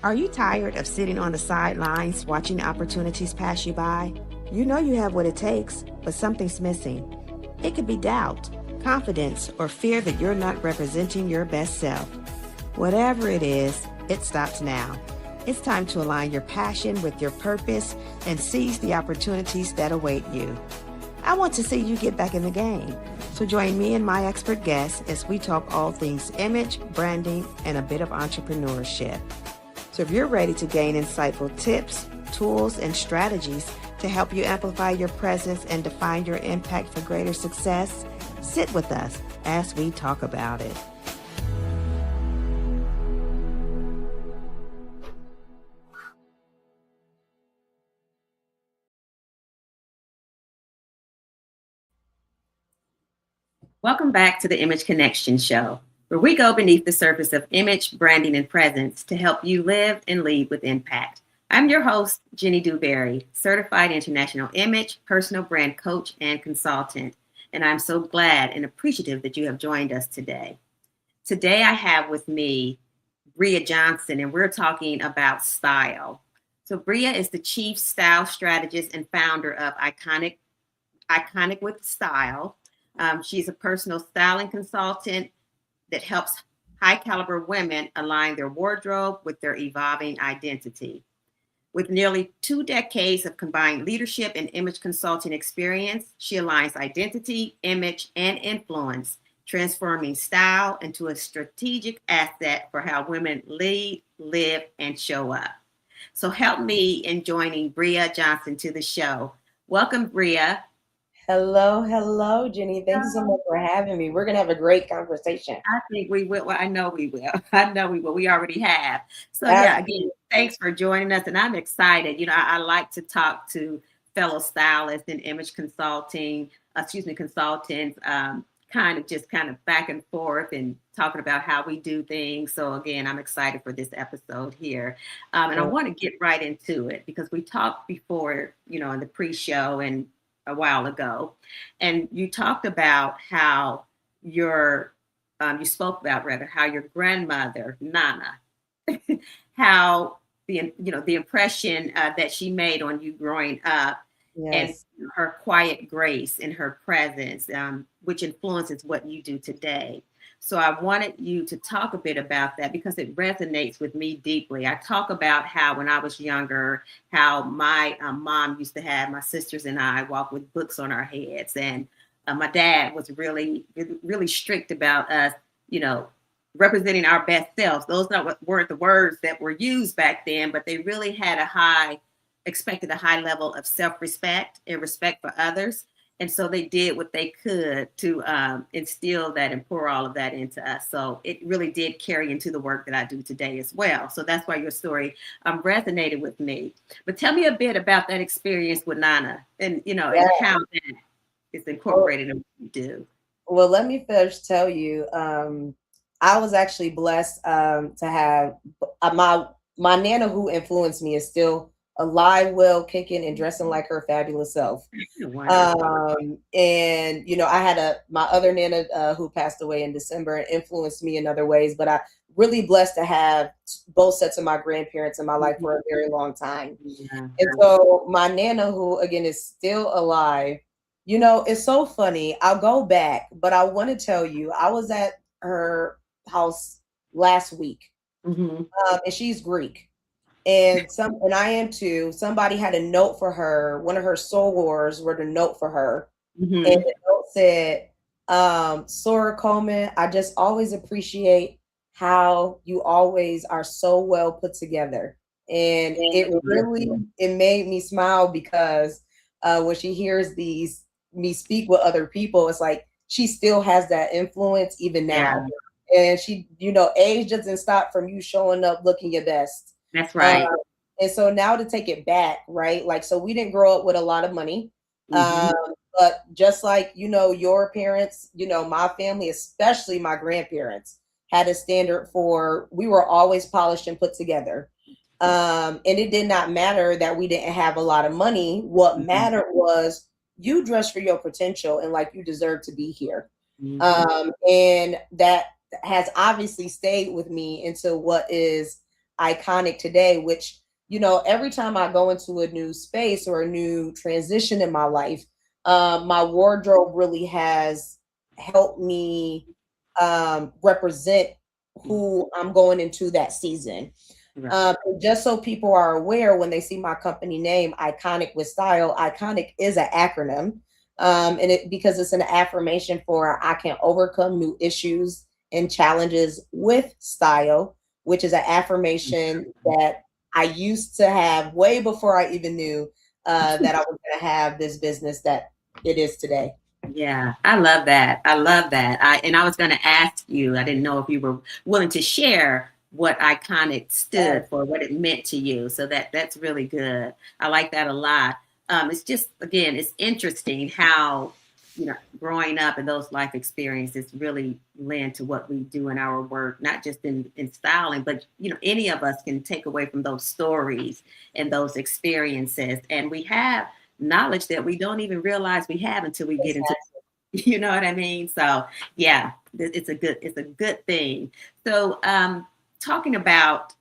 Are you tired of sitting on the sidelines watching opportunities pass you by? You know you have what it takes, but something's missing. It could be doubt, confidence, or fear that you're not representing your best self. Whatever it is, it stops now. It's time to align your passion with your purpose and seize the opportunities that await you. I want to see you get back in the game. So join me and my expert guests as we talk all things image, branding, and a bit of entrepreneurship. So if you're ready to gain insightful tips, tools, and strategies to help you amplify your presence and define your impact for greater success, sit with us as we talk about it. Welcome back to the Image Connection Show, where we go beneath the surface of image, branding, and presence to help you live and lead with impact. I'm your host, Jenny Dewberry, certified international image, personal brand coach, and consultant. And I'm so glad and appreciative that you have joined us today. Today, I have with me Bria Johnson, and we're talking about style. So Bria is the chief style strategist and founder of I.C.O.N.I With Style. She's a personal styling consultant that helps high caliber women align their wardrobe with their evolving identity. With nearly 2 decades of combined leadership and image consulting experience, she aligns identity, image, and influence, transforming style into a strategic asset for how women lead, live, and show up. So help me in joining Bria Johnson to the show. Welcome, Bria. Hello, Jenny. Thank you so much for having me. We're going to have a great conversation. I think we will. Well, I know we will. I know we will. We already have. So yeah, Absolutely. again, thanks for joining us. And I'm excited. You know, I like to talk to fellow stylists and image consultants, kind of back and forth and talking about how we do things. So again, I'm excited for this episode here. And I want to get right into it because we talked before, you know, in the pre-show and a while ago, and you talked about how you spoke about rather how your grandmother Nana, how the impression that she made on you growing up, Yes. and her quiet grace and her presence, which influences what you do today. So I wanted you to talk a bit about that because it resonates with me deeply. I talk about how when I was younger, how my mom used to have my sisters and I walk with books on our heads. And my dad was really, really strict about us, you know, representing our best selves. Those weren't the words that were used back then, but they really had expected a high level of self-respect and respect for others. And so they did what they could to instill that and pour all of that into us. So it really did carry into the work that I do today as well. So that's why your story resonated with me. But tell me a bit about that experience with Nana and, you know, and how that is incorporated in what you do. Well, let me first tell you, I was actually blessed to have my Nana who influenced me is still alive, well, kicking and dressing like her fabulous self. And you know, I had my other Nana who passed away in December and influenced me in other ways, but I really blessed to have both sets of my grandparents in my life for a very long time. Yeah. And so my Nana, who again is still alive, you know, it's so funny. I'll go back, but I want to tell you, I was at her house last week, and she's Greek. And I am too. Somebody had a note for her. One of her sorors wrote a note for her, and the note said, "Sora Coleman, I just always appreciate how you always are so well put together." And it made me smile because when she hears me speak with other people, it's like she still has that influence even now. Yeah. And she, you know, age doesn't stop from you showing up looking your best. That's right. And so now to take it back, right? Like, so we didn't grow up with a lot of money. But just like, you know, your parents, you know, my family, especially my grandparents, had a standard for, we were always polished and put together. And it did not matter that we didn't have a lot of money. What mattered was you dress for your potential and like you deserve to be here. And that has obviously stayed with me into what is I.C.O.N.I C today, which, every time I go into a new space or a new transition in my life, my wardrobe really has helped me represent who I'm going into that season. Right. Just so people are aware, when they see my company name, I.C.O.N.I C with Style, I.C.O.N.I C is an acronym. And it because it's an affirmation for I can overcome new issues and challenges with style, which is an affirmation that I used to have way before I even knew that I was going to have this business that it is today. Yeah, I love that. I love that. I was going to ask you, I didn't know if you were willing to share what iconic Yes, stood for, what it meant to you. So that's really good. I like that a lot. It's just, again, it's interesting how, growing up and those life experiences really lend to what we do in our work, not just in styling, but, any of us can take away from those stories and those experiences. And we have knowledge that we don't even realize we have until we get into, exactly. you know what I mean? So yeah, it's a good thing. So talking about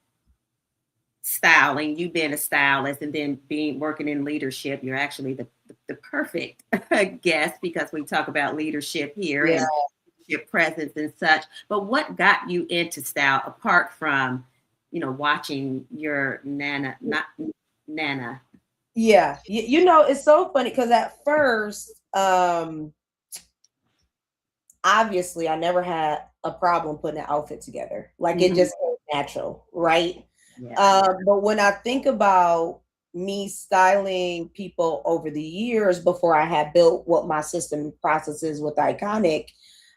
styling, you being a stylist and then being working in leadership, you're actually the perfect guest because we talk about leadership here Yeah. and your presence and such. But what got you into style apart from, watching your nana, not nana? Yeah. It's so funny because at first, obviously I never had a problem putting an outfit together. Like it Mhm. just came natural, right? Yeah. But when I think about me styling people over the years before I had built what my system process is with I.C.O.N.I C,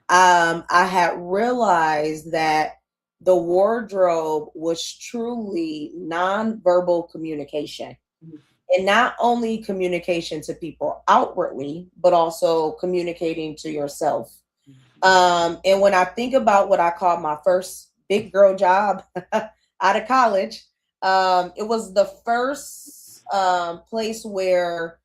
I had realized that the wardrobe was truly nonverbal communication. Mhm. And not only communication to people outwardly, but also communicating to yourself. And when I think about what I call my first big girl job out of college, it was the first place where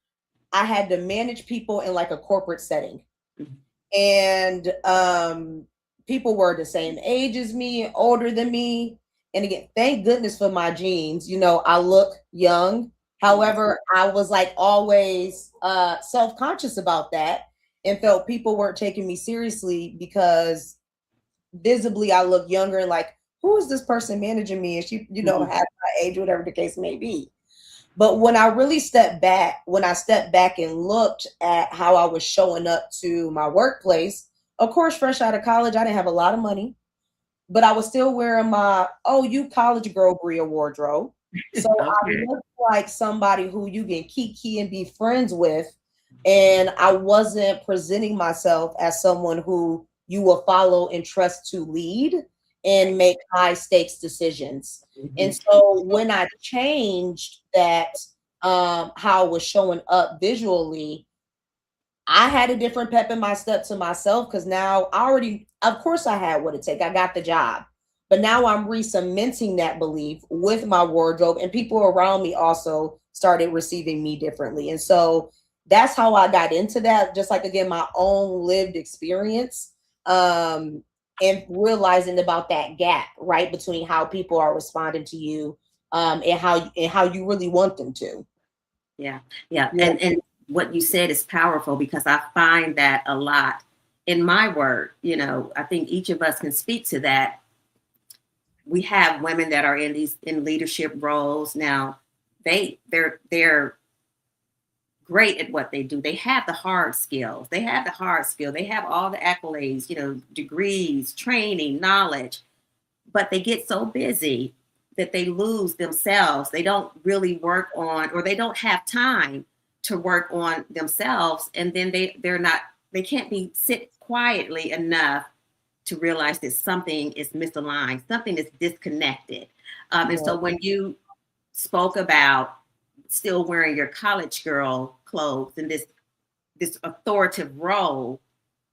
I had to manage people in like a corporate setting. Mhm. And people were the same age as me, older than me. And again, thank goodness for my genes. I look young. Yes. However, I was like always self-conscious about that and felt people weren't taking me seriously because visibly I look younger and like, who is this person managing me? And she, Mhm. half my age, whatever the case may be. But when I really stepped back and looked at how I was showing up to my workplace, of course, fresh out of college, I didn't have a lot of money, but I was still wearing my, oh, you college girl Bria wardrobe. So I Okay. looked like somebody who you can kiki and be friends with. And I wasn't presenting myself as someone who you will follow and trust to lead and make high stakes decisions. And Mhm. so when I changed that, how I was showing up visually, I had a different pep in my step to myself because now I already, of course, I had what it take. I got the job, but now I'm re-cementing that belief with my wardrobe, and people around me also started receiving me differently. And so that's how I got into that. Just like again, my own lived experience, and realizing about that gap right between how people are responding to you, and how you really want them to. Yeah, yeah, Yeah. and what you said is powerful because I find that a lot in my work. I think each of us can speak to that. We have women that are in leadership roles now. They're great at what they do. They have the hard skills. They have the hard skill. They have all the accolades, degrees, training, knowledge, but they get so busy that they lose themselves. They don't really work on, or they don't have time to work on themselves. And then they can't sit quietly enough to realize that something is misaligned, something is disconnected. And Yeah. so when you spoke about still wearing your college girl clothes in this authoritative role,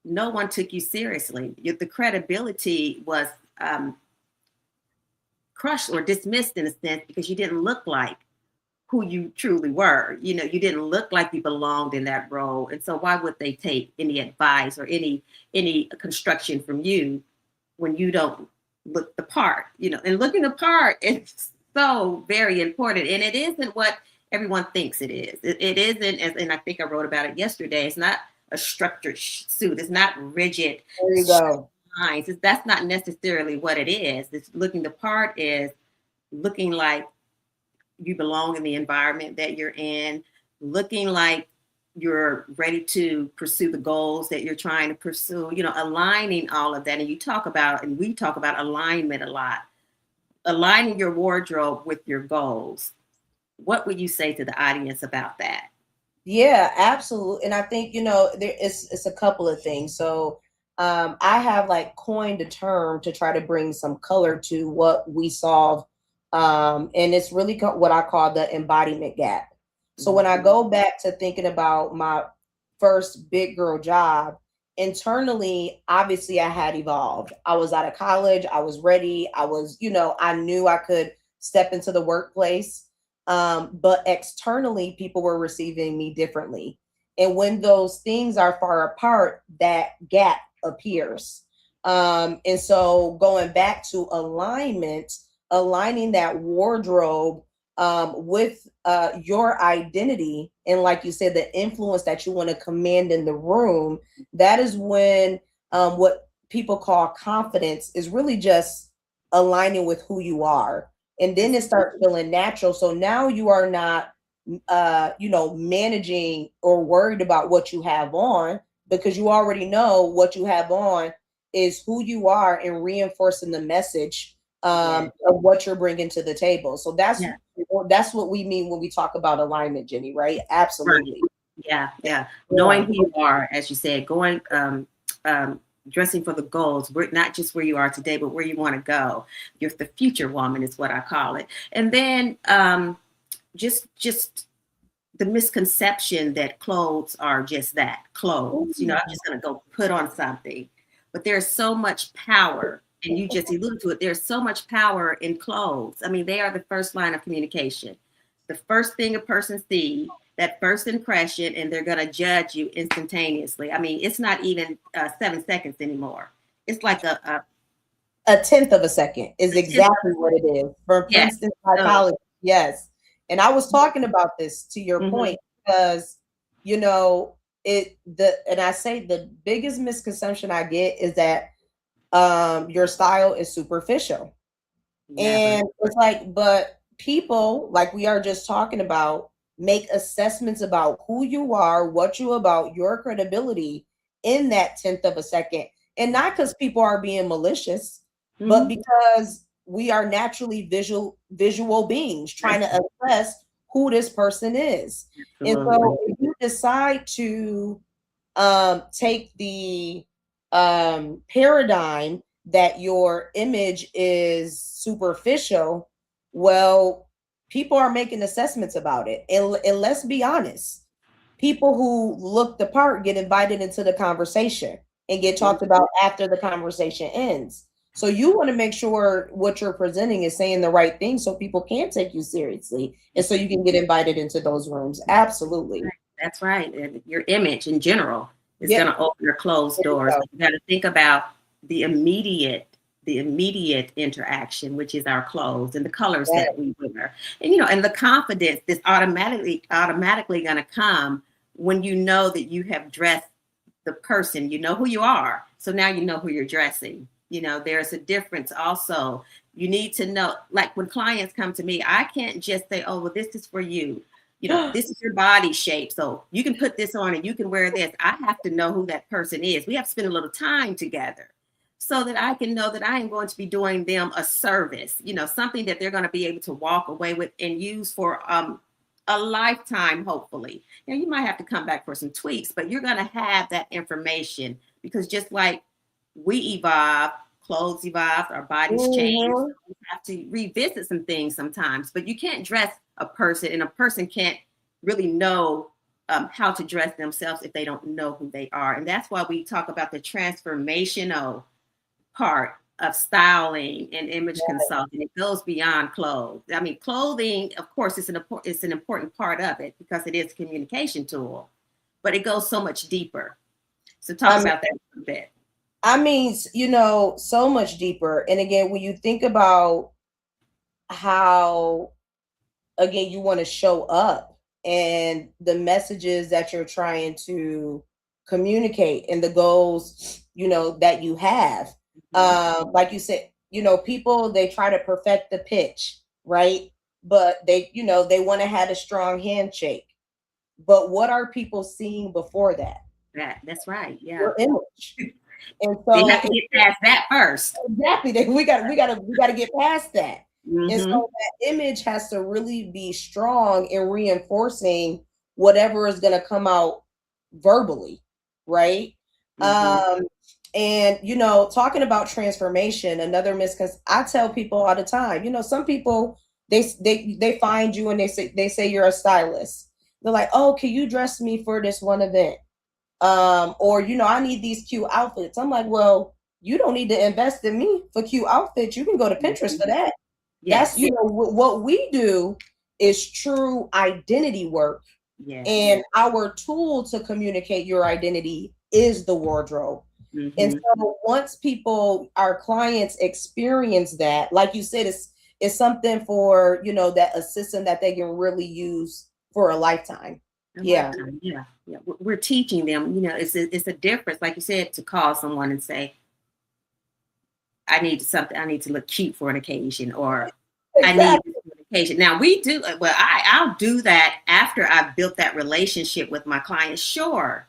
no one took you seriously. The credibility was um, crushed or dismissed in a sense because you didn't look like who you truly were. You didn't look like you belonged in that role. And so why would they take any advice or any construction from you when you don't look the part, and looking the part is so very important. And it isn't what everyone thinks it is. It isn't, and I think I wrote about it yesterday. It's not a structured suit. It's not rigid. There you go. Lines. That's not necessarily what it is. It's looking the part is looking like you belong in the environment that you're in, looking like you're ready to pursue the goals that you're trying to pursue, aligning all of that. And we talk about alignment a lot, aligning your wardrobe with your goals. What would you say to the audience about that? Yeah, absolutely. And I think, it's a couple of things. So I have like coined a term to try to bring some color to what we solve. And it's really what I call the embodiment gap. So when I go back to thinking about my first big girl job, internally, obviously I had evolved. I was out of college. I was ready. I was, I knew I could step into the workplace. But externally, people were receiving me differently. And when those things are far apart, that gap appears. And so going back to alignment, aligning that wardrobe with your identity, and like you said, the influence that you want to command in the room, that is when what people call confidence is really just aligning with who you are. And then it starts feeling natural. So now you are not, managing or worried about what you have on, because you already know what you have on is who you are, and reinforcing the message of what you're bringing to the table. So that's what we mean when we talk about alignment, Jenny, right? Absolutely. Right. Yeah. Knowing who you are, as you said, going, dressing for the goals. We're not just where you are today, but where you want to go. You're the future woman is what I call it. And then just the misconception that clothes are just that, clothes. I'm just going to go put on something. But there's so much power, and you just alluded to it. There's so much power in clothes. I mean, they are the first line of communication. The first thing a person sees, that first impression, and they're going to judge you instantaneously. I mean, it's not even 7 seconds anymore. It's like a tenth of a second is exactly what it is. For instance, psychology. Yes. And I was talking about this to your point, because, and I say the biggest misconception I get is that your style is superficial. And it's like, but people, like we are just talking about, make assessments about who you are, what you about, your credibility in that tenth of a second. And not because people are being malicious, but because we are naturally visual beings trying to assess who this person is. And so if you decide to take the paradigm that your image is superficial, well, people are making assessments about it. And let's be honest, people who look the part get invited into the conversation and get talked about after the conversation ends. So you want to make sure what you're presenting is saying the right thing so people can take you seriously, and so you can get invited into those rooms. Absolutely. That's right. And your image in general is going to open or close doors. You got to think about the immediate interaction, which is our clothes and the colors that we wear. And, and the confidence that's automatically going to come when you know that you have dressed the person, you know who you are. So now you know who you're dressing. There's a difference also. You need to know, like when clients come to me, I can't just say, oh, well, this is for you. This is your body shape. So you can put this on and you can wear this. I have to know who that person is. We have to spend a little time together so that I can know that I am going to be doing them a service, something that they're going to be able to walk away with and use for a lifetime, hopefully. You might have to come back for some tweaks, but you're going to have that information, because just like we evolve, clothes evolve, our bodies change. We have to revisit some things sometimes, but you can't dress a person, and a person can't really know how to dress themselves if they don't know who they are. And that's why we talk about the transformational part of styling and image consulting. It goes beyond clothes. I mean, clothing, of course, it's an important part of it because it is a communication tool, but it goes so much deeper. So talk about that a bit. I mean, so much deeper. And again, when you think about how, again, you want to show up and the messages that you're trying to communicate and the goals, that you have. Like you said, people, they try to perfect the pitch, right? But they want to have a strong handshake. But what are people seeing before that? That's right. Yeah. Your image. And They so have to get past that first. exactly, we got to get past that. And Mm-hmm. so that image has to really be strong in reinforcing whatever is going to come out verbally, right? Mm-hmm. And talking about transformation, another misconception, I tell people all the time, some people, they find you and they say you're a stylist. They're like, oh, can you dress me for this one event? Or I need these cute outfits. I'm like, well, you don't need to invest in me for cute outfits. You can go to Pinterest for that. That's Yes. what we do is true identity work, Yes. and our tool to communicate your identity is the wardrobe. And Mm-hmm. so once our clients experience that, like you said, it's something for that assistant that they can really use for a lifetime. A Yeah. lifetime. Yeah. Yeah. We're teaching them, it's a difference, like you said, to call someone and say, I need something, I need to look cute for an occasion, or I need Exactly. this for an occasion. Now we do, well, I'll do that after I've built that relationship with my client. Sure.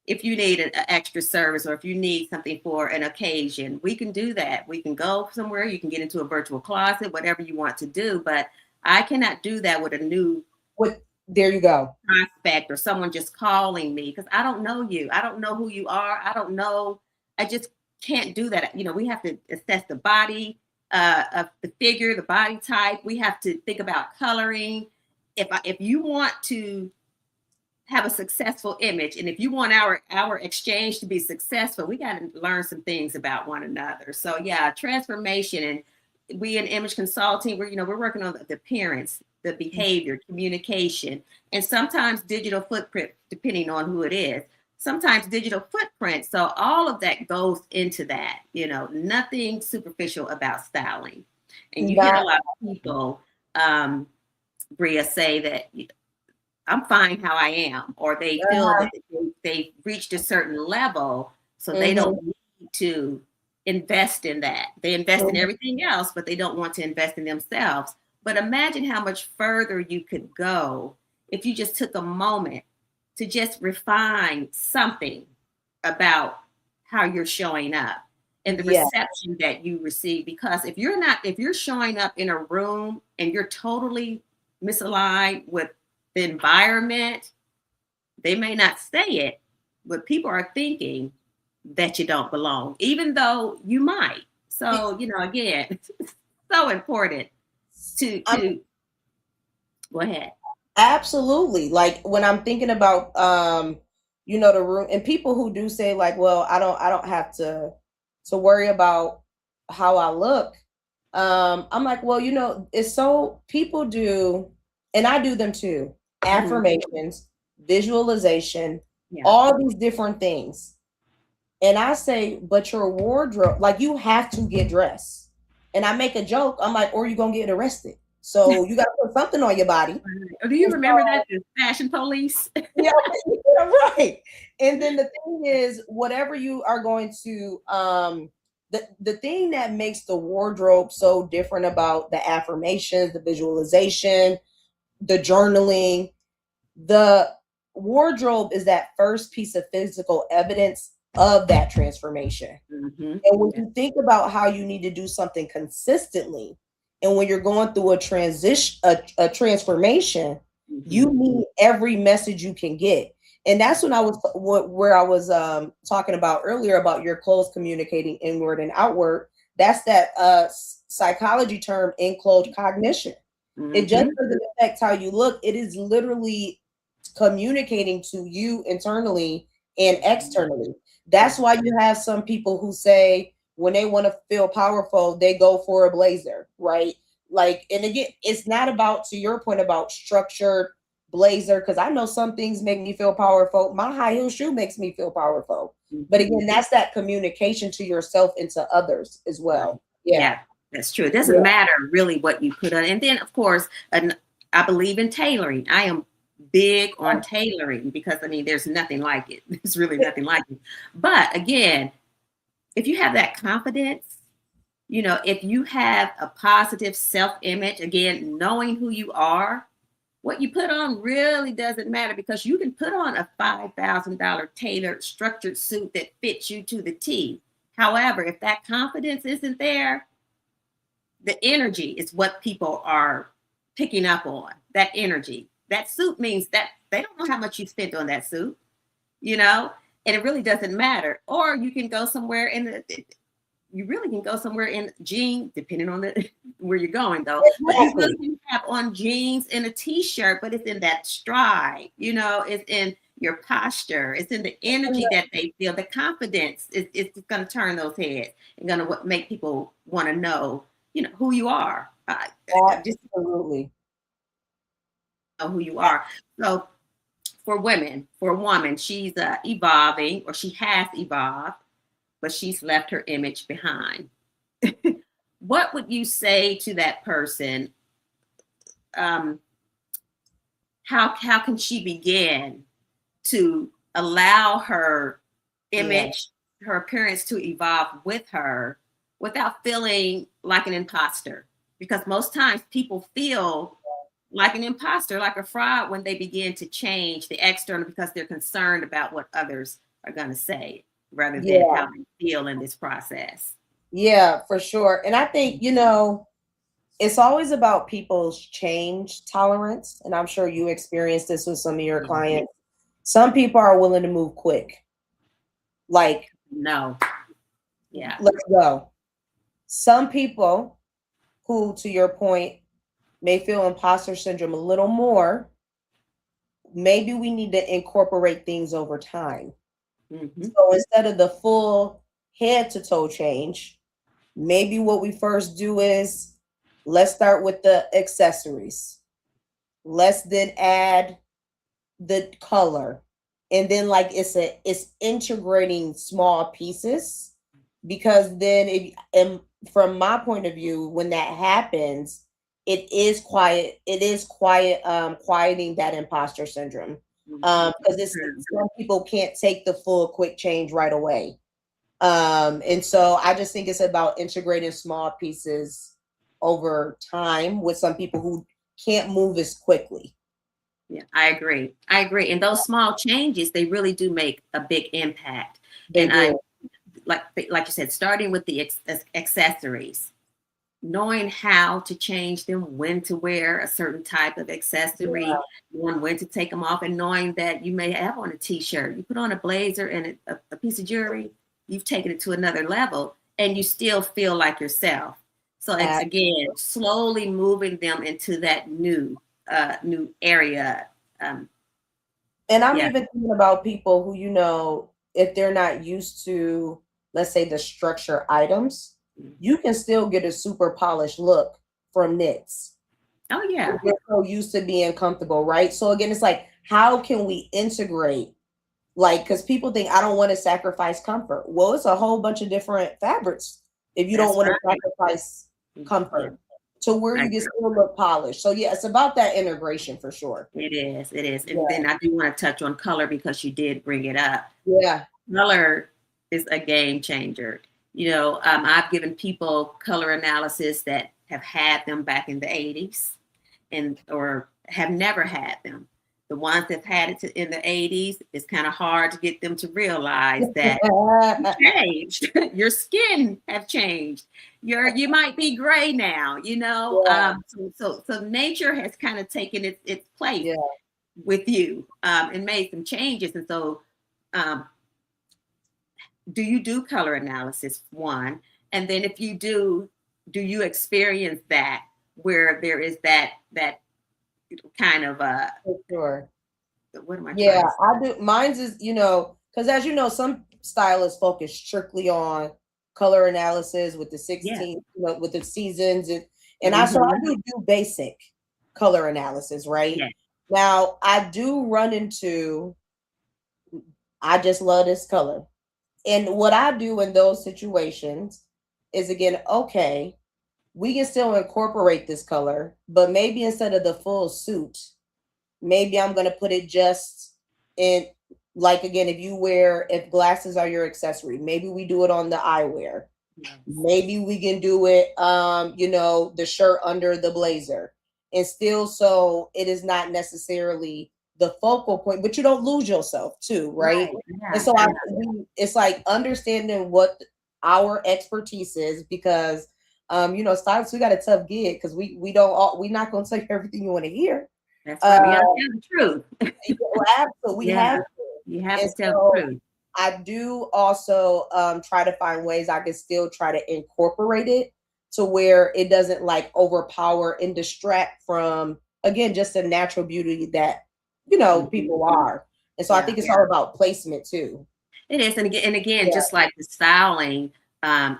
If you need an extra service or if you need something for an occasion, we can do that. We can go somewhere, you can get into a virtual closet, whatever you want to do. But I cannot do that with a new There you go. prospect or someone just calling me, because I don't know you. I don't know who you are. I don't know. I just can't do that. We have to assess the body, of the figure, the body type. We have to think about coloring. If you want to have a successful image, and if you want our exchange to be successful, we got to learn some things about one another. So yeah, transformation. And we in image consulting, we're working on the appearance, the behavior, communication, and sometimes digital footprint, depending on who it is. Sometimes digital footprint. So all of that goes into that. Nothing superficial about styling. And you hear a Not lot of people, Bria, say that I'm fine how I am, or they feel that they've reached a certain level, so they mhm, don't need to invest in that. They invest in mhm. everything else, but they don't want to invest in themselves. But imagine how much further you could go if you just took a moment to just refine something about how you're showing up and the Yeah. reception that you receive. Because if you're showing up in a room and you're totally misaligned with the environment, they may not say it, but people are thinking that you don't belong, even though you might. So, again, it's so important I'm to go ahead. absolutely, like when I'm thinking about the room, and people who do say like, well, I don't have to worry about how I look. I'm like, well, it's so people do, and I do them too. Mhm. Affirmations, visualization, Yeah. all these different things. And I say, but your wardrobe, like you have to get dressed. And I make a joke. I'm like, or you gonna get arrested. So you gotta put something on your body. Oh, do you And remember so, that, the fashion police? yeah, yeah, right. And then the thing is, whatever you are going to the thing that makes the wardrobe so different about the affirmations, the visualization, the journaling, the wardrobe is that first piece of physical evidence of that transformation. Mm-hmm. And when Yeah. you think about how you need to do something consistently, and when you're going through a transition, a transformation, Mm-hmm. you need every message you can get. And that's when where I was talking about earlier about your clothes communicating inward and outward. That's that psychology term, enclosed cognition. It just Mm-hmm. doesn't affect how you look. It is literally communicating to you internally and externally. That's why you have some people who say when they want to feel powerful, they go for a blazer, right? Like, and again, it's not about, to your point about structured blazer, because I know some things make me feel powerful. My high heel shoe makes me feel powerful. But again, that's that communication to yourself and to others as well. Yeah, that's true. It doesn't matter really what you put on. And then, of course, I believe in tailoring. I am big on tailoring because, I mean, there's nothing like it. There's really nothing like it. But again, if you have that confidence, you know, if you have a positive self-image, again, knowing who you are, what you put on really doesn't matter, because you can put on a $5,000 tailored structured suit that fits you to the T. However, if that confidence isn't there, the energy is what people are picking up on. That energy. That suit means that they don't know how much you spent on that suit, you know, and it really doesn't matter. Or you can go somewhere you really can go somewhere in jeans, depending on where you're going, though. But you really can have on jeans and a t-shirt, but it's in that stride, you know, it's in your posture, it's in the energy that they feel, the confidence. It's going to turn those heads and going to make people want to know, you know, who you are. Absolutely. Know who you are. So for a woman, she's evolving, or she has evolved, but she's left her image behind. What would you say to that person? How can she begin to allow her image, her appearance to evolve with her without feeling like an imposter? Because most times people feel like an imposter, like a fraud, when they begin to change the external because they're concerned about what others are going to say, rather than how they feel in this process. Yeah, for sure. And I think, you know, it's always about people's change tolerance. And I'm sure you experienced this with some of your clients. Some people are willing to move quick. Like, no. Yeah. Let's go. Some people who, to your point, may feel imposter syndrome a little more. Maybe we need to incorporate things over time. So instead of the full head to toe change, maybe what we first do is, let's start with the accessories. Let's then add the color. And then like it's integrating small pieces, because then from my point of view, when that happens, it is quieting that imposter syndrome. Because some people can't take the full quick change right away. And so I just think it's about integrating small pieces over time with some people who can't move as quickly. Yeah, I agree. And those small changes, they really do make a big impact. Like you said, starting with the accessories, knowing how to change them, when to wear a certain type of accessory, knowing when to take them off, and knowing that you may have on a t-shirt, you put on a blazer and a piece of jewelry, you've taken it to another level, and you still feel like yourself. So it's, again, slowly moving them into that new area. And I'm even thinking about people who, you know, if they're not used to, let's say, the structure items, you can still get a super polished look from knits. Oh yeah. We're so used to being comfortable, right? So again, it's like, how can we integrate? Like, because people think, I don't want to sacrifice comfort. Well, it's a whole bunch of different fabrics if you don't want to sacrifice comfort to where you can still look polished. So yeah, it's about that integration for sure. It is. And then I do want to touch on color, because you did bring it up. Yeah. Color is a game changer. You know, I've given people color analysis that have had them back in the 80s or have never had them. The ones that had it in the 80s, it's kind of hard to get them to realize that you changed. Your skin have changed. You might be gray now, you know. So nature has kind of taken its place with you and made some changes. And so do you do color analysis, one? And then if you do you experience that where there is that kind of for sure. What am I I do. Mine's is, you know, because as you know, some stylists focus strictly on color analysis with the 16, you know, with the seasons, and I do basic color analysis, right? Now, I do run into, I just love this color. And what I do in those situations is, again, okay, we can still incorporate this color, but maybe instead of the full suit, maybe I'm going to put it just in, like, again, if glasses are your accessory, maybe we do it on the eyewear. Yes. Maybe we can do it, the shirt under the blazer, and still, so it is not necessarily the focal point, but you don't lose yourself too, right? Right. And Yeah. so Yeah. it's like understanding what our expertise is, because stylists, we got a tough gig, because we're not going to tell you everything you want to hear. That's right. We Uh, gotta tell the truth. we Yeah. have You have and to tell the so truth. I do also try to find ways I can still try to incorporate it to where it doesn't like overpower and distract from, again, just the natural beauty that people are. And so I Yeah. think it's all about placement too. It is, and again, Yeah. just like the styling,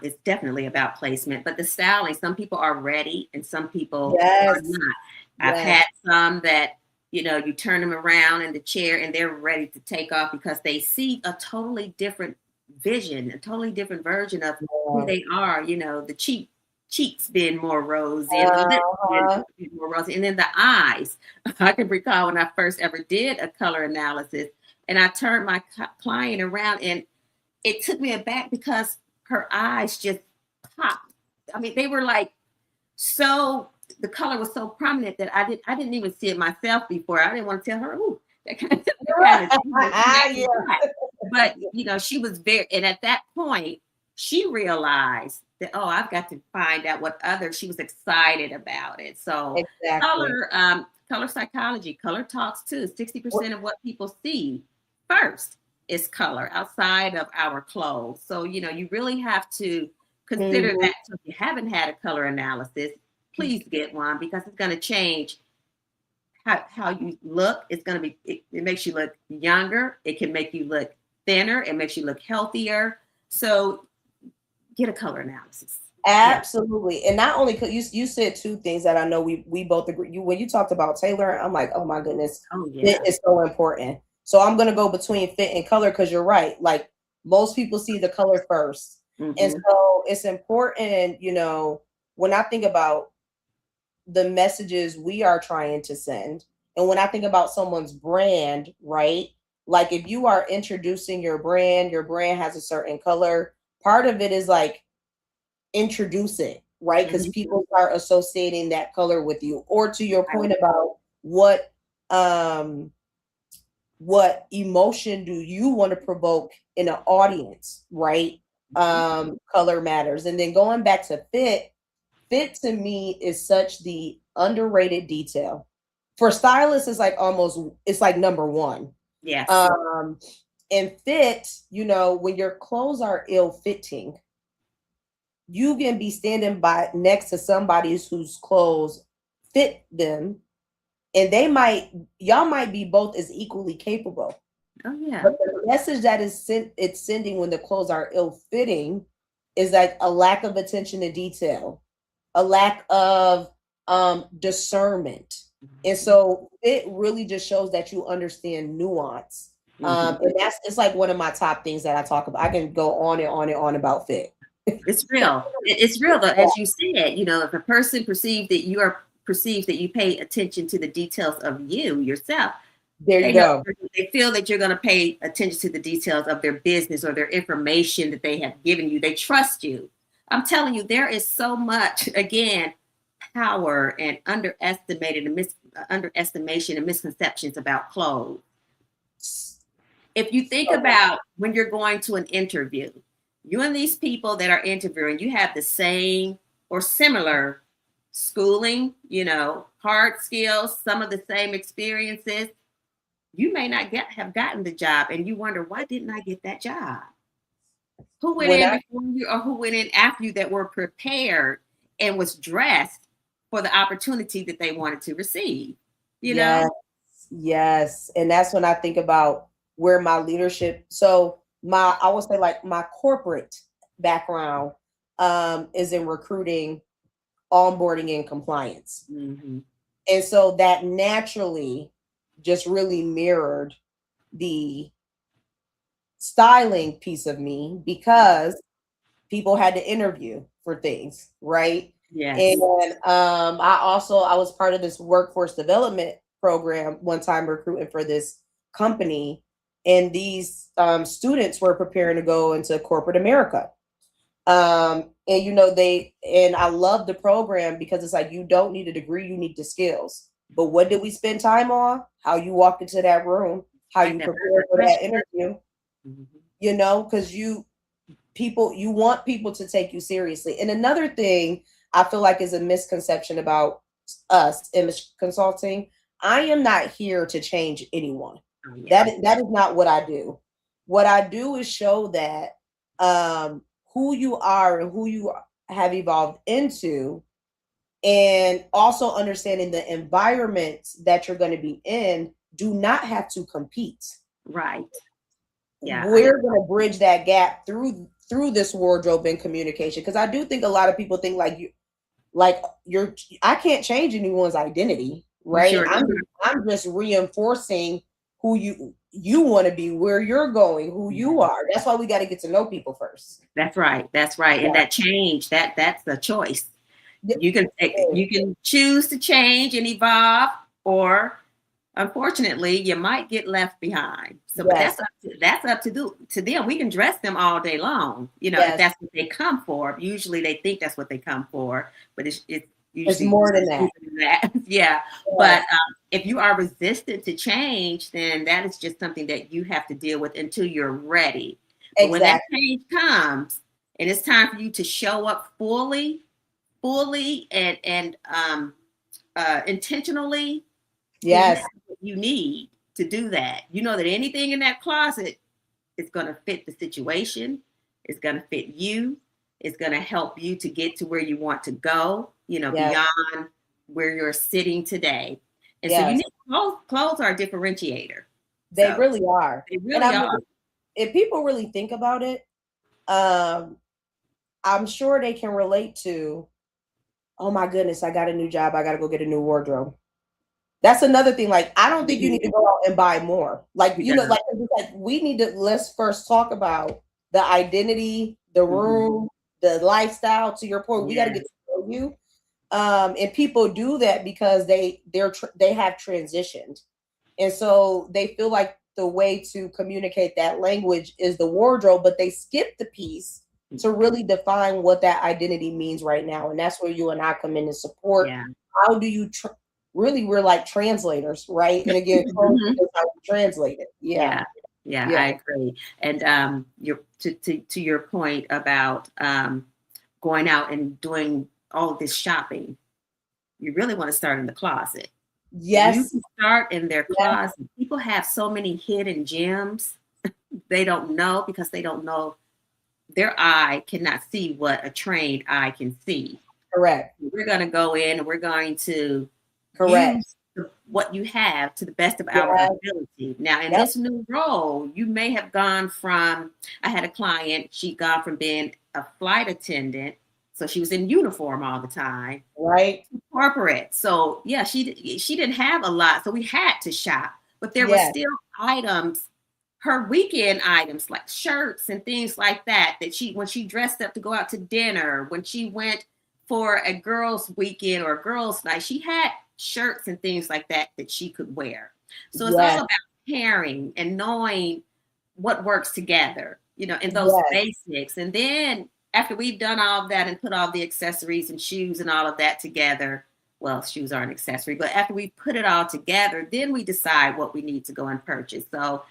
it's definitely about placement. But the styling, some people are ready, and some people are Yes. not. I've Yes. had some that you turn them around in the chair, and they're ready to take off because they see a totally different vision, a totally different version of who Yeah. they are. The cheeks being more rosy, and the lips Uh-huh. being more rosy, and then the eyes. I can recall when I first ever did a color analysis. And I turned my client around, and it took me aback because her eyes just popped. I mean, they were like so. The color was so prominent that I didn't even see it myself before. I didn't want to tell her, "Ooh, that kind of Yeah. But she was very, and at that point, she realized that, oh, I've got to find out what others. She was excited about it. So Exactly. color psychology, color talks too. 60% of what people see first is color outside of our clothes. So you really have to consider Mhm. that. So if you haven't had a color analysis, please get one, because it's going to change how you look. It's going to be, it makes you look younger. It can make you look thinner. It makes you look healthier. So get a color analysis. Yeah. Absolutely. And not only could you said two things that I know we both agree. When you talked about Taylor, I'm like, oh my goodness, Oh fit yeah. is so important. So I'm gonna go between fit and color, because you're right. Like, most people see the color first. And Mm-hmm. so it's important, when I think about the messages we are trying to send, and when I think about someone's brand, right? Like, if you are introducing your brand has a certain color. Part of it is like, introduce it, right? Because Mm-hmm. people start associating that color with you. Or to your Right. point about um what emotion do you want to provoke in an audience, right? Mm-hmm. Color matters. And then going back to fit to me is such the underrated detail. For stylists, it's like number one. Yes. Um and fit, when your clothes are ill fitting, you can be standing by next to somebody whose clothes fit them, and y'all might be both as equally capable. Oh yeah. But the message that it's sending when the clothes are ill fitting is like a lack of attention to detail, a lack of discernment. And Mm-hmm. so it really just shows that you understand nuance. Mm-hmm. And it's like one of my top things that I talk about. I can go on and on and on about fit. It's real. It's real though, as you said. If a person perceives that you pay attention to the details of you yourself, There you they know, go. they feel that you're going to pay attention to the details of their business or their information that they have given you. They trust you. I'm telling you, there is so much, again, power and underestimation and misconceptions about clothes. If you think So, about when you're going to an interview, you and these people that are interviewing, you have the same or similar schooling, hard skills, some of the same experiences. You may not have gotten the job, and you wonder, why didn't I get that job? Who went when in I before you, or who went in after you, that were prepared and was dressed for the opportunity that they wanted to receive? You Yes, know? yes. And that's when I think about where my leadership, so I would say, like, my corporate background is in recruiting, onboarding, and compliance. Mm-hmm. And so that naturally just really mirrored the styling piece of me because people had to interview for things, right? Yes. And I was part of this workforce development program one time recruiting for this company, and these students were preparing to go into corporate America. And I love the program because it's like, you don't need a degree, you need the skills. But what did we spend time on? How you walk into that room, how Right. you That prepare for that pressure. interview, Mhm. because you want people to take you seriously. And another thing I feel like is a misconception about us image consulting, I am not here to change anyone. Oh, yeah. That is not what I do. What I do is show that who you are and who you have evolved into, and also understanding the environments that you're going to be in do not have to compete. Right. Yeah. We're going to bridge that gap through this wardrobe and communication, because I do think a lot of people think I can't change anyone's identity, You right? sure do. I'm just reinforcing who you want to be, where you're going, who you are. That's why we got to get to know people first. That's right. That's right. Yeah. And that change, that's the choice. Yeah. You can choose to change and evolve, or unfortunately, you might get left behind. So, but Yes. that's up to them. We can dress them all day long, if Yes. that's what they come for. Usually, they think that's what they come for, but it's usually more than that. Yeah. Yes. But if you are resistant to change, then that is just something that you have to deal with until you're ready. But when that change comes, and it's time for you to show up fully and intentionally, yes, you need to do that. You know that anything in that closet is going to fit the situation. It's going to fit you. It's going to help you to get to where you want to go, yes, beyond where you're sitting today. And yes, so you need clothes are a differentiator. They really are. They really are. If people really think about it, I'm sure they can relate to, oh my goodness, I got a new job. I got to go get a new wardrobe. That's another thing. Like, I don't think you need to go out and buy more. Like, we need to, let's first talk about the identity, the room, the lifestyle. To your point, we got to get to know you. And people do that because they have transitioned. And so they feel like the way to communicate that language is the wardrobe, but they skip the piece to really define what that identity means right now. And that's where you and I come in and support. Yeah. How do you really, we're like translators, right? And again, how you translate it. Yeah, I agree. And to your point about going out and doing all of this shopping, you really want to start in the closet. Yes. You can start in their closet. Yes. People have so many hidden gems. They don't know because they don't know. Their eye cannot see what a trained eye can see. Correct. We're going to go in and we're going to use what you have to the best of our ability. Now, in this new role, you may have gone from, I had a client, she'd gone from being a flight attendant, so she was in uniform all the time. Right. Corporate. So yeah, she didn't have a lot, so we had to shop. But there were still items, her weekend items like shirts and things like that, when she dressed up to go out to dinner, when she went for a girls' weekend or a girls' night, she had shirts and things like that she could wear. So it's all about pairing and knowing what works together, in those basics. And then after we've done all of that and put all the accessories and shoes and all of that together, well, shoes are an accessory, but after we put it all together, then we decide what we need to go and purchase. So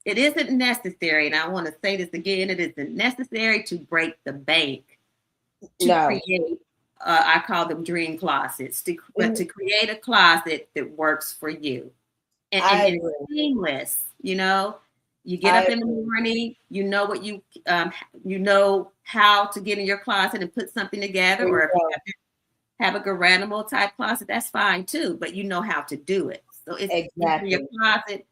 it isn't necessary, and I want to say this again, it isn't necessary to break the bank to create, I call them dream closets, but to create a closet that works for you. And it's seamless, You get up in the morning, you know what you know how to get in your closet and put something together, or if you have a Garanimal type closet, that's fine too, but you know how to do it. So it's in your closet,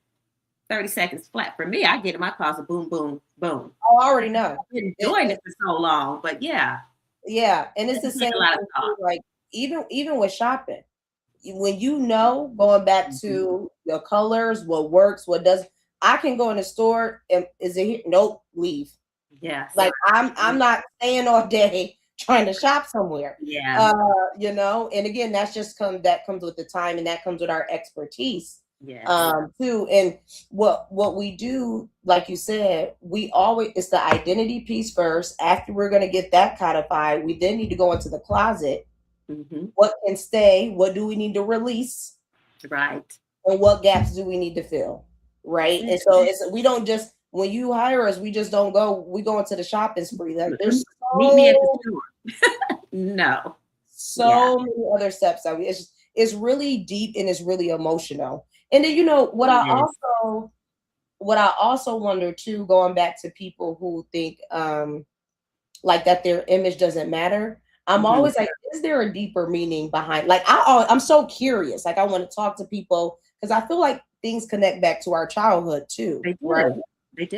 30 seconds flat. For me, I get in my closet, boom, boom, boom. Oh, I already know. I've been doing it for so long, but yeah. Yeah, and it's the same thing, like even with shopping. when you know, going back to the colors, what works, what doesn't, I can go in the store and is it here? Nope, leave. Yes. Like I'm not staying all day trying to shop somewhere. Yeah. And again, that comes with the time, and that comes with our expertise. Yes. Too. And what we do, like you said, it's the identity piece first. After we're gonna get that codified, we then need to go into the closet. What can stay? What do we need to release? Right. And what gaps do we need to fill? Right. And so we don't just, when you hire us, we just don't go, we go into the shopping spree. Like there's meet me at the store. No. Many other steps that it's really deep and it's really emotional. And then what I also wonder too, going back to people who think like that their image doesn't matter. I'm always like, is there a deeper meaning behind? Like I'm so curious. Like I want to talk to people because I feel like things connect back to our childhood too. They do. Right? They do.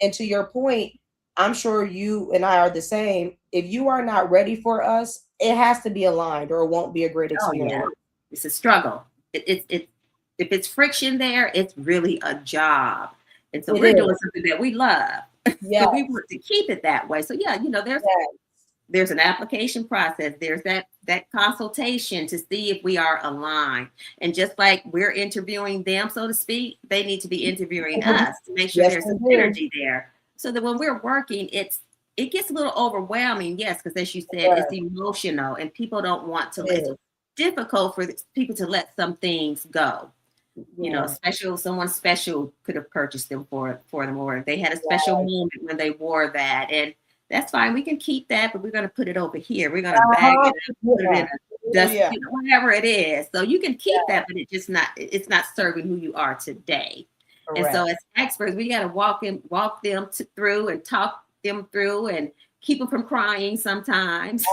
And to your point, I'm sure you and I are the same. If you are not ready for us, it has to be aligned or it won't be a great experience. Yeah. It's a struggle. If it's friction there, it's really a job. And so we're doing something that we love. Yeah. So we want to keep it that way. So there's an application process. There's that consultation to see if we are aligned. And just like we're interviewing them, so to speak, they need to be interviewing us to make sure there's some energy there. So that when we're working, it gets a little overwhelming, yes, because as you said, it's emotional and people don't want to it's difficult for people to let some things go. Someone special could have purchased them for them, or they had a special moment when they wore that. And that's fine. We can keep that, but we're going to put it over here. We're going to bag it up, put it in a dust, whatever it is. So you can keep that, but it's not serving who you are today. Correct. And so as experts, we got to walk them through and talk them through and keep them from crying sometimes.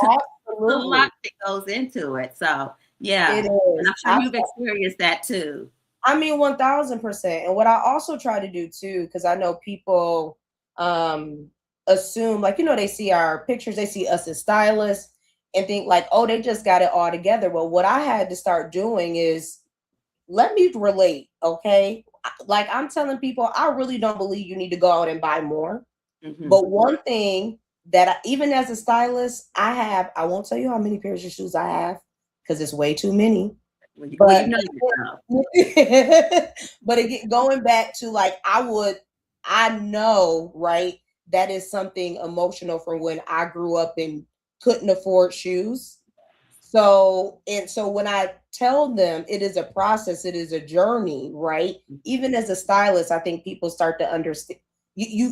Absolutely. A lot that goes into it. So yeah, and I'm sure you've experienced that too. I mean, 1000%. And what I also try to do too, because I know people assume, like, they see our pictures, they see us as stylists and think like, oh, they just got it all together. Well, what I had to start doing is let me relate. Okay. Like I'm telling people, I really don't believe you need to go out and buy more. But one thing that even as a stylist, I won't tell you how many pairs of shoes I have because it's way too many. But but again, going back to like, I know, right? That is something emotional from when I grew up and couldn't afford shoes. So when I tell them it is a process, it is a journey, right? Even as a stylist, I think people start to understand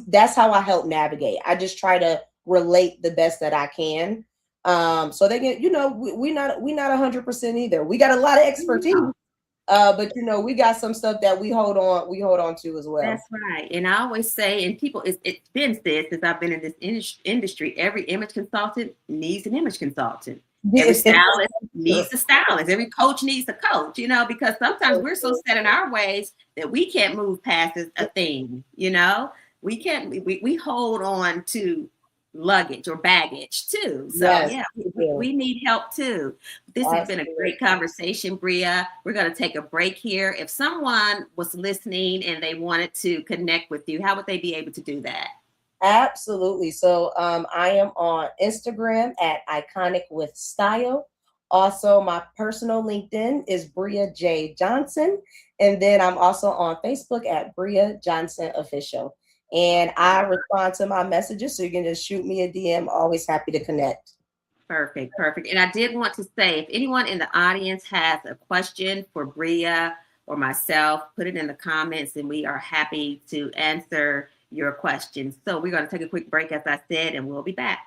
that's how I help navigate. I just try to relate the best that I can. So they get, we're not 100% either. We got a lot of expertise, but we got some stuff that we hold on to as well. That's right. And I always say, and people, it's been said since I've been in this industry, every image consultant needs an image consultant. Every stylist needs a stylist. Every coach needs a coach, because sometimes we're so set in our ways that we can't move past a thing, we can't, we hold on to luggage or baggage too. So we need help too. This has been a great conversation, Bria. We're going to take a break here. If someone was listening and they wanted to connect with you, how would they be able to do that? Absolutely. So I am on Instagram at I.C.O.N.I.C With Style. Also, my personal LinkedIn is Bria J. Johnson. And then I'm also on Facebook at Bria Johnson Official. And I respond to my messages, so you can just shoot me a DM. Always happy to connect. Perfect. And I did want to say, if anyone in the audience has a question for Bria or myself, put it in the comments, and we are happy to answer your questions. So we're going to take a quick break, as I said, and we'll be back.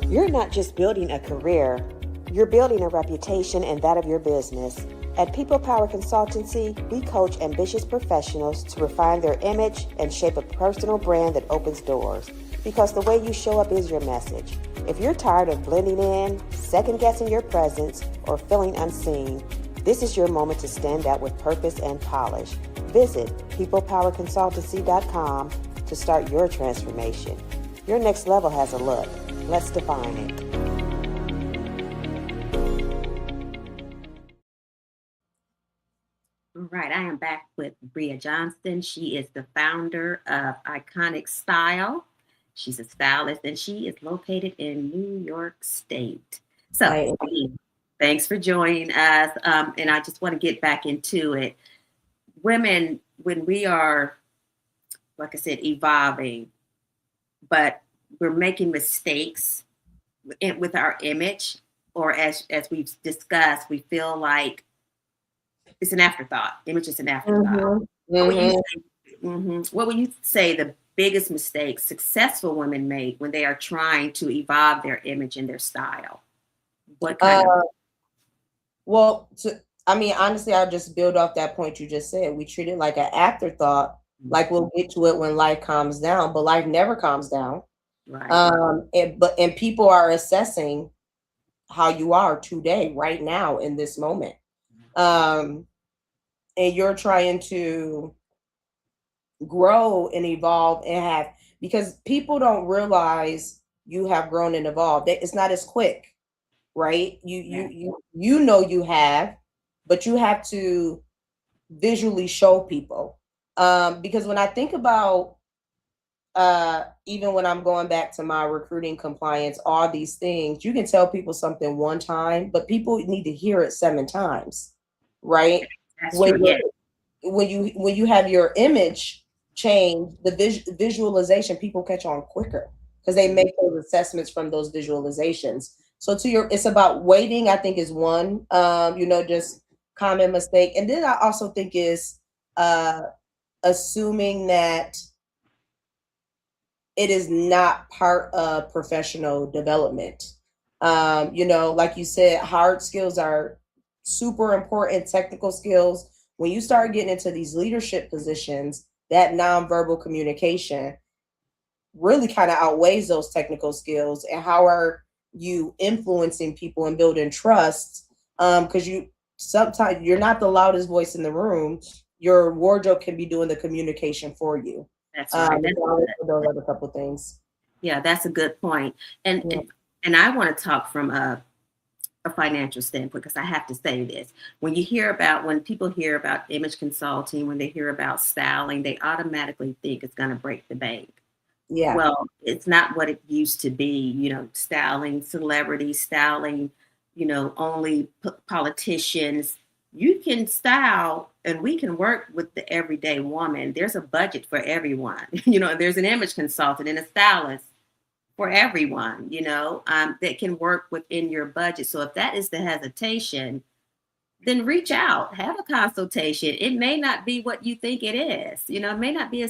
You're not just building a career, you're building a reputation and that of your business. At People Power Consultancy, we coach ambitious professionals to refine their image and shape a personal brand that opens doors. Because the way you show up is your message. If you're tired of blending in, second-guessing your presence, or feeling unseen, this is your moment to stand out with purpose and polish. Visit peoplepowerconsultancy.com to start your transformation. Your next level has a look. Let's define it. right, I am back with Bria Johnson. She is the founder of Iconic Style. She's a stylist and she is located in New York State. So, I thanks for joining us. And I just want to get back into it. Women, when we are, like I said, evolving, but we're making mistakes with our image, or as we've discussed, we feel like it's an afterthought. Image is an afterthought. What would you say? What would you say the biggest mistakes successful women make when they are trying to evolve their image and their style? What kind of? Well, I mean, honestly, I'll just build off that point you just said. We treat it like an afterthought, like we'll get to it when life calms down, but life never calms down. Right. And people are assessing how you are today, right now, in this moment. And you're trying to grow and evolve and have, because people don't realize you have grown and evolved. It's not as quick, right? You know you have, but you have to visually show people. Because when I think about even when I'm going back to my recruiting compliance, all these things, you can tell people something one time, but people need to hear it 7 times, right? That's true. Yeah. When you have your image change, the visualization, people catch on quicker because they make those assessments from those visualizations. So it's about waiting, I think, is one, just common mistake. And then I also think is assuming that it is not part of professional development. Like you said, hard skills are super important, technical skills. When you start getting into these leadership positions, that nonverbal communication really kind of outweighs those technical skills. And how are you influencing people and building trust? Because sometimes you're not the loudest voice in the room. Your wardrobe can be doing the communication for you. That's right. Those are a couple things. Yeah, that's a good point. And I want to talk from a financial standpoint, because I have to say this. When people hear about image consulting, when they hear about styling, they automatically think it's going to break the bank. Yeah. Well, it's not what it used to be, styling celebrities, styling, only politicians. You can style and we can work with the everyday woman. There's a budget for everyone. There's an image consultant and a stylist for everyone, that can work within your budget. So if that is the hesitation, then reach out, have a consultation. It may not be what you think it is. It may not be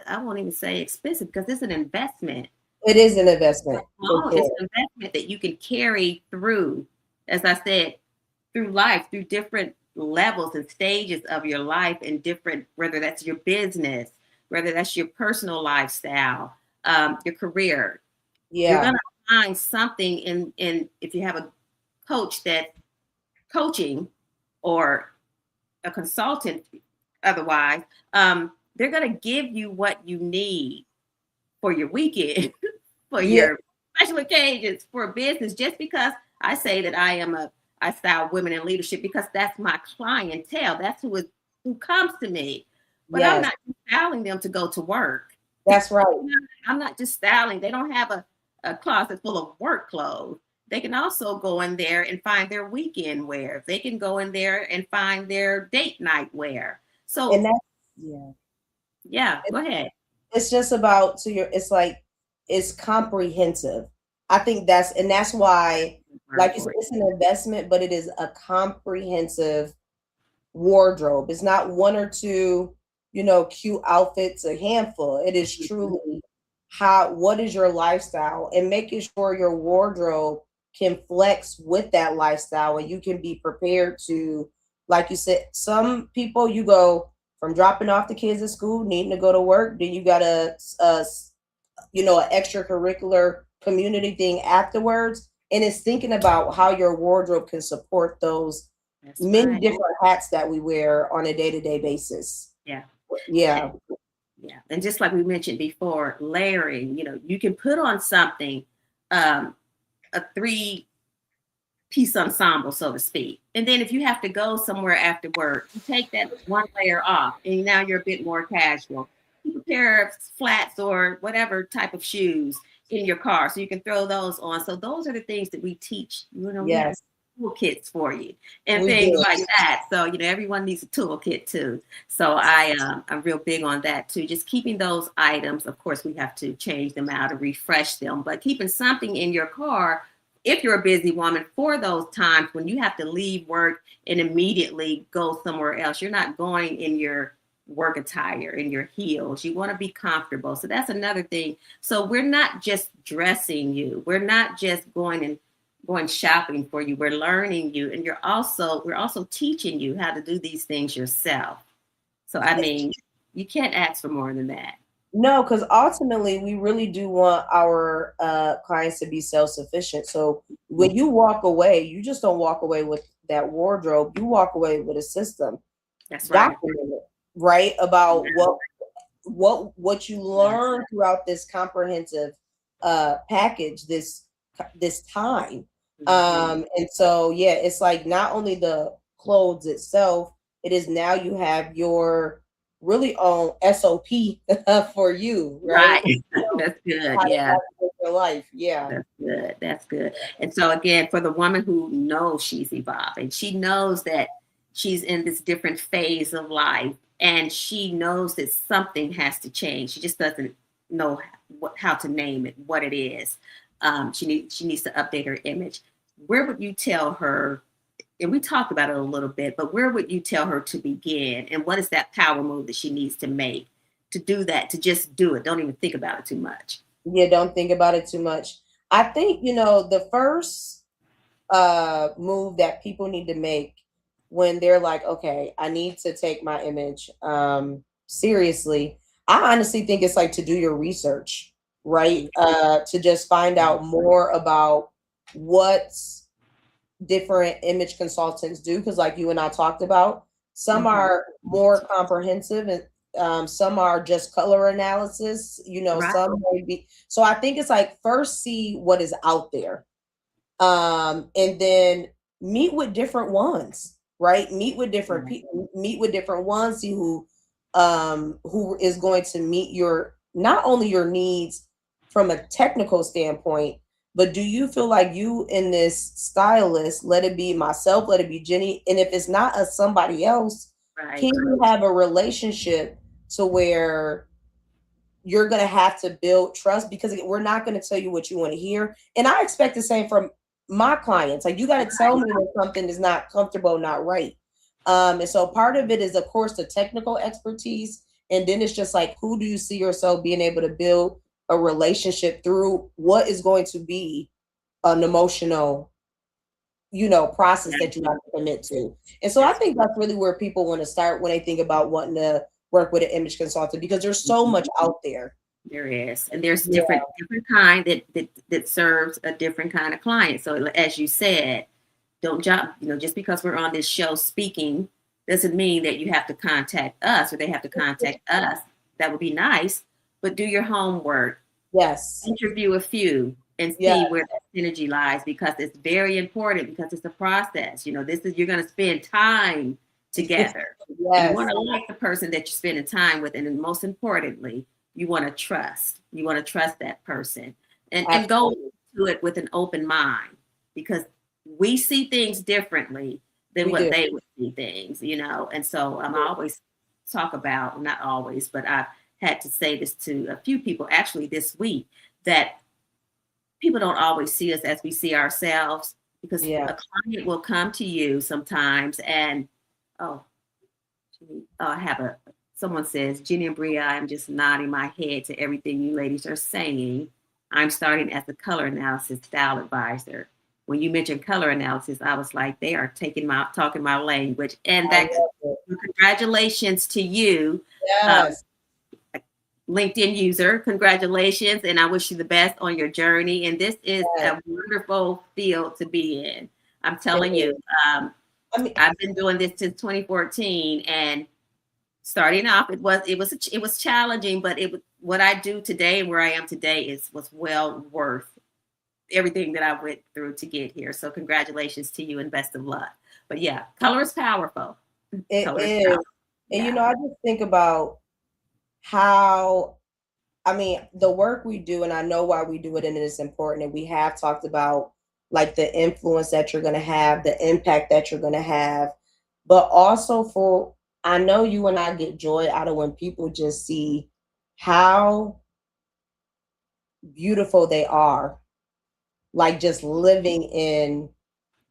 I won't even say expensive, because it's an investment. It is an investment. It's an investment that you can carry through, as I said, through life, through different levels and stages of your life, and different, whether that's your business, whether that's your personal lifestyle, your career. Yeah. You're going to find something in if you have a coach that's coaching, or a consultant otherwise, they're going to give you what you need for your weekend, for your special occasions, for business. Just because I say that I style women in leadership, because that's my clientele. That's who comes to me. But I'm not styling them to go to work. That's right. I'm not just styling. They don't have a closet full of work clothes. They can also go in there and find their weekend wear. They can go in there and find their date night wear. So, and that's, go ahead. It's just about it's comprehensive. I think that's why, like you said, it's an investment, but it is a comprehensive wardrobe. It's not one or two, cute outfits, a handful. It is truly what is your lifestyle, and making sure your wardrobe can flex with that lifestyle, and you can be prepared to, like you said, some people, you go from dropping off the kids at school, needing to go to work, then you got an extracurricular community thing afterwards. And it's thinking about how your wardrobe can support those many different hats that we wear on a day-to-day basis. Yeah. And just like we mentioned before, layering, you can put on something, a 3 piece ensemble, so to speak. And then if you have to go somewhere after work, you take that one layer off and now you're a bit more casual. Keep a pair of flats or whatever type of shoes in your car so you can throw those on. So those are the things that we teach. We have Yes, toolkits for you and we things do. like that. So, everyone needs a toolkit too. So I'm real big on that too. Just keeping those items. Of course, we have to change them out and refresh them, but keeping something in your car if you're a busy woman for those times when you have to leave work and immediately go somewhere else. You're not going in your work attire, in your heels. You want to be comfortable. So that's another thing. So we're not just dressing you. We're not just going shopping for you. We're learning you. And we're also teaching you how to do these things yourself. So, I mean, you can't ask for more than that. No, because ultimately we really do want our clients to be self-sufficient. So when you walk away, you just don't walk away with that wardrobe. You walk away with a system That's right. documented, right? About what you learn throughout this comprehensive package, this time. And so yeah, it's like not only the clothes itself, it is now you have your really own SOP for you, right? That's good. How to Yeah. live your life. Yeah. That's good. That's good. And so again, for the woman who knows she's evolving, she knows that she's in this different phase of life, and she knows that something has to change. She just doesn't know how to name it, what it is. She needs to update her image. Where would you tell her? And we talked about it a little bit, but where would you tell her to begin? And what is that power move that she needs to make to do that, to just do it? Don't even think about it too much. Yeah, don't think about it too much. I think, the first move that people need to make when they're like, okay, I need to take my image seriously, I honestly think it's like to do your research, right? To just find out more about what different image consultants do, because like you and I talked about, some are more comprehensive and some are just color analysis, Right. some may be. So I think it's like first see what is out there, and then meet with different ones, right? Meet with different people, meet with different ones, see who is going to meet your, not only your needs from a technical standpoint, but do you feel like you in this stylist, let it be myself, let it be Jenny, and if it's not somebody else, Right. can you have a relationship to where you're going to have to build trust? Because we're not going to tell you what you want to hear. And I expect the same from my clients. Like, you got to tell me when something is not comfortable, not right. And so part of it is, of course, the technical expertise. And then it's just like, who do you see yourself being able to build a relationship through what is going to be an emotional, process that you have to commit to. And so I think that's really where people want to start when they think about wanting to work with an image consultant, because there's so much out there. There is, and there's different kind that serves a different kind of client. So as you said, don't jump, just because we're on this show speaking doesn't mean that you have to contact us or they have to contact us. That would be nice, but do your homework. Yes. Interview a few and see where that synergy lies, because it's very important, because it's a process. You're going to spend time together. Yes. You want to like the person that you're spending time with. And then most importantly, you want to trust. You want to trust that person and go to it with an open mind, because we see things differently than what they would see things, And so I always talk about, not always, but I've had to say this to a few people actually this week, that people don't always see us as we see ourselves, because a client will come to you sometimes and, someone says, Jenny and Bria, I'm just nodding my head to everything you ladies are saying. I'm starting as a color analysis style advisor. When you mentioned color analysis, I was like, they are talking my language. And that, congratulations to you. Yes. LinkedIn user, congratulations, and I wish you the best on your journey. And this is a wonderful field to be in. I'm telling you, I've been doing this since 2014, and starting off, it was challenging, but what I do today and where I am today was well worth everything that I went through to get here. So congratulations to you and best of luck. But yeah, color is powerful. It Color is is. powerful. And Yeah. I just think about how, I mean, the work we do, and I know why we do it, and it's important. And we have talked about like the influence that you're going to have, the impact that you're going to have, but also for, I know you and I get joy out of when people just see how beautiful they are, like just living in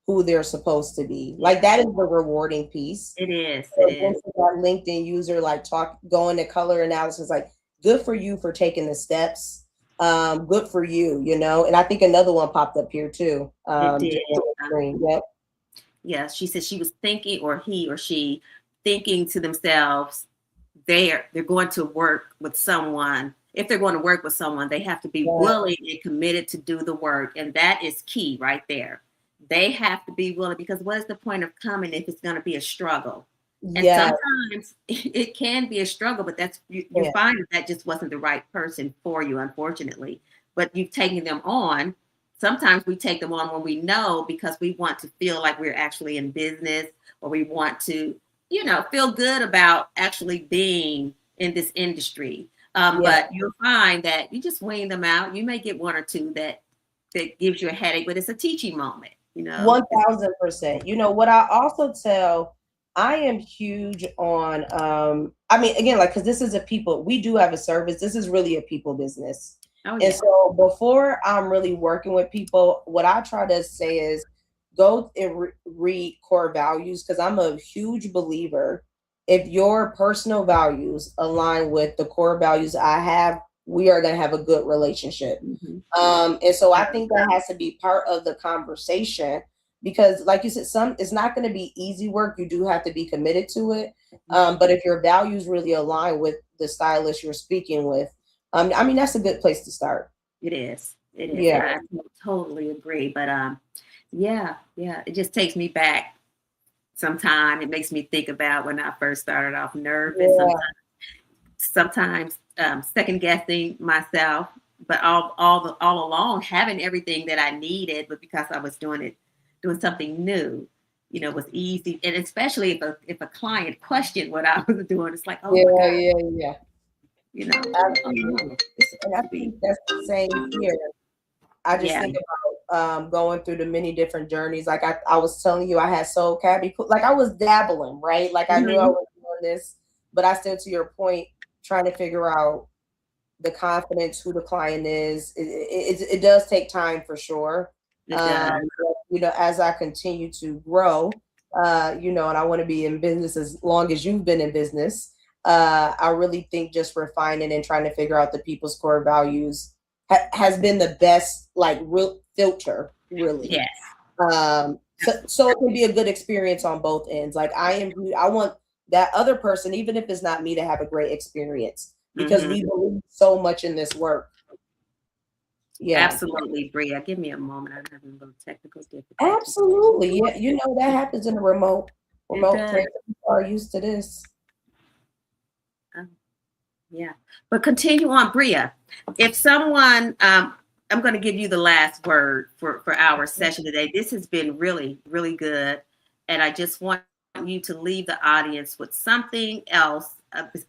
who they're supposed to be. Like that is the rewarding piece. It is. So It is. that LinkedIn user like going to color analysis, like good for you for taking the steps. Good for you, you know. And I think another one popped up here too. It did. Yep. Yeah, she said she was thinking, or he or she thinking to themselves, they're going to work with someone. If they're going to work with someone, they have to be willing and committed to do the work. And that is key right there. They have to be willing, because what is the point of coming if it's going to be a struggle? And sometimes it can be a struggle, but that's you find that just wasn't the right person for you, unfortunately. But you've taken them on. Sometimes we take them on when we know, because we want to feel like we're actually in business, or we want to, you know, feel good about actually being in this industry. But you'll find that you just wean them out. You may get one or two that gives you a headache, but it's a teaching moment, you know. 1000%. You know what I also tell, I am huge on I mean, again, like, because this is we do have a service. This is really a people business. Oh, yeah. And so before I'm really working with people, what I try to say is go and read core values, because I'm a huge believer. If your personal values align with the core values I have, we are going to have a good relationship. Mm-hmm. And so I think that has to be part of the conversation, because like you said, it's not going to be easy work. You do have to be committed to it. But if your values really align with the stylist you're speaking with, I mean, that's a good place to start. It is. It is. Yeah. I totally agree. But yeah, it just takes me back sometime. It makes me think about when I first started off, nervous, sometimes second guessing myself, but all along having everything that I needed, but because I was doing something new, you know, was easy. And especially if a client questioned what I was doing, it's like, oh my God. Yeah. You know, and I think that's the same here. I just think about going through the many different journeys. Like I was telling you, I had soul cavity, like I was dabbling, right? Like I knew I was doing this, but I still, to your point, trying to figure out the confidence, who the client is. It does take time for sure. You know, as I continue to grow, you know, and I want to be in business as long as you've been in business. I really think just refining and trying to figure out the people's core values has been the best, like, real filter, really. Yes. So it can be a good experience on both ends. Like I want that other person, even if it's not me, to have a great experience, because we believe so much in this work. Yeah, absolutely, Bria. Give me a moment. I'm having a little technical difficulty. Absolutely, yeah. You know that happens in a remote place. People are used to this. Yeah, but continue on, Bria. If someone, I'm going to give you the last word for our session today. This has been really, really good, and I just want you to leave the audience with something else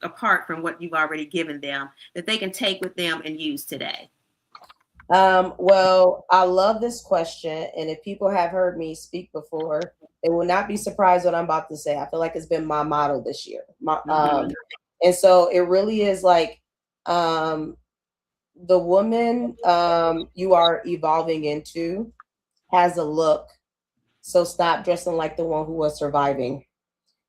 apart from what you've already given them that they can take with them and use today. Well, I love this question, and if people have heard me speak before, they will not be surprised what I'm about to say. I feel like it's been my motto this year. And so it really is like the woman you are evolving into has a look. So stop dressing like the one who was surviving.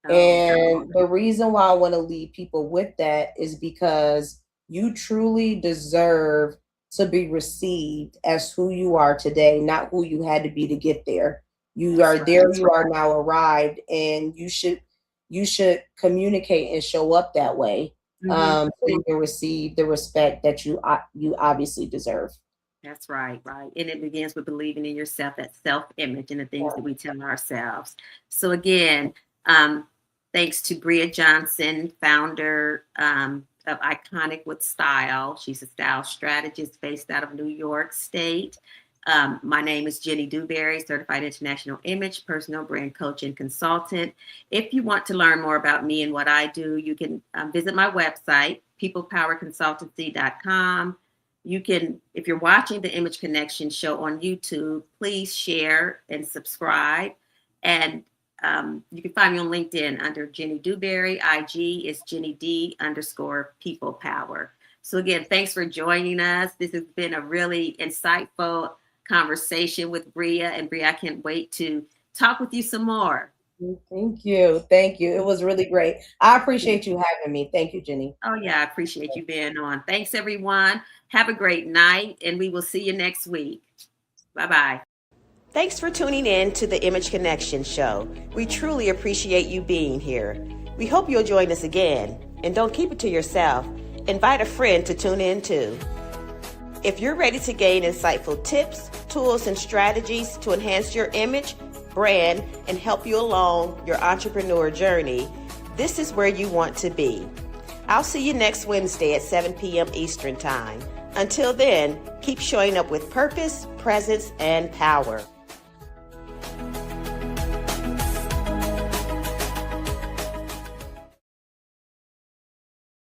And the reason why I want to leave people with that is because you truly deserve to be received as who you are today, not who you had to be to get there. You are there, you are now arrived, and you should communicate and show up that way, so you can receive the respect that you obviously deserve. That's right. And it begins with believing in yourself, that self-image, and the things that we tell ourselves. So again, thanks to Bria Johnson, founder of I.C.O.N.I C With Style. She's a style strategist based out of New York State. My name is Jenny Dewberry, Certified International Image, Personal Brand Coach and Consultant. If you want to learn more about me and what I do, you can visit my website, peoplepowerconsultancy.com. You can, if you're watching the Image Connection show on YouTube, please share and subscribe. And you can find me on LinkedIn under Jenny Dewberry. IG is Jenny D_People Power. So again, thanks for joining us. This has been a really insightful conversation with Bria. And Bria, I can't wait to talk with you some more. Thank you. Thank you. It was really great. I appreciate you having me. Thank you, Jenny. Oh, yeah, I appreciate you being on. Thanks, everyone. Have a great night, and we will see you next week. Bye-bye. Thanks for tuning in to the Image Connection show. We truly appreciate you being here. We hope you'll join us again. And don't keep it to yourself. Invite a friend to tune in too. If you're ready to gain insightful tips, tools, and strategies to enhance your image, brand, and help you along your entrepreneur journey, this is where you want to be. I'll see you next Wednesday at 7 p.m. Eastern Time. Until then, keep showing up with purpose, presence, and power.